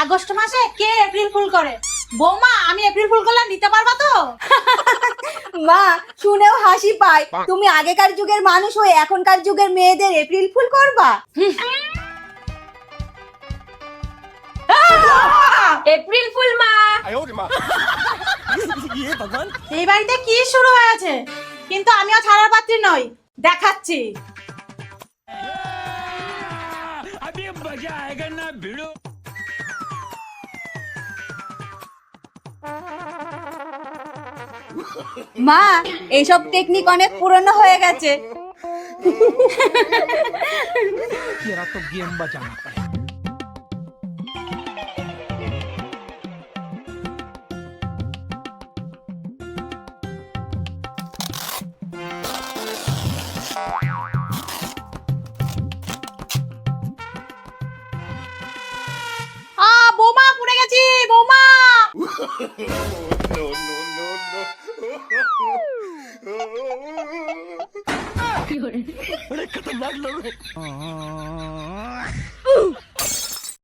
August মাসে কে April fool করে? বৌমা, আমি এপ্রিল ফুল করলে নিতে পারবা তো? মা, শুনেও হাসি পায়, তুমি আগেকার যুগের মানুষ হয়ে এখনকার যুগের মেয়েদের এপ্রিল ফুল করবা? এপ্রিল ফুল মা। এই বাড়িতে কি শুরু হয়েছে? কিন্তু আমিও ছাড়ার পাত্রী নই, দেখাচ্ছি। মা, এইসব টেকনিক অনেক পুরনো হয়ে গেছে। तेरा तो गेम बचाना पड़ेगा। বৌমা, পুড়ে গেছি বৌমা। बड़े खतरनाक लोग हैं।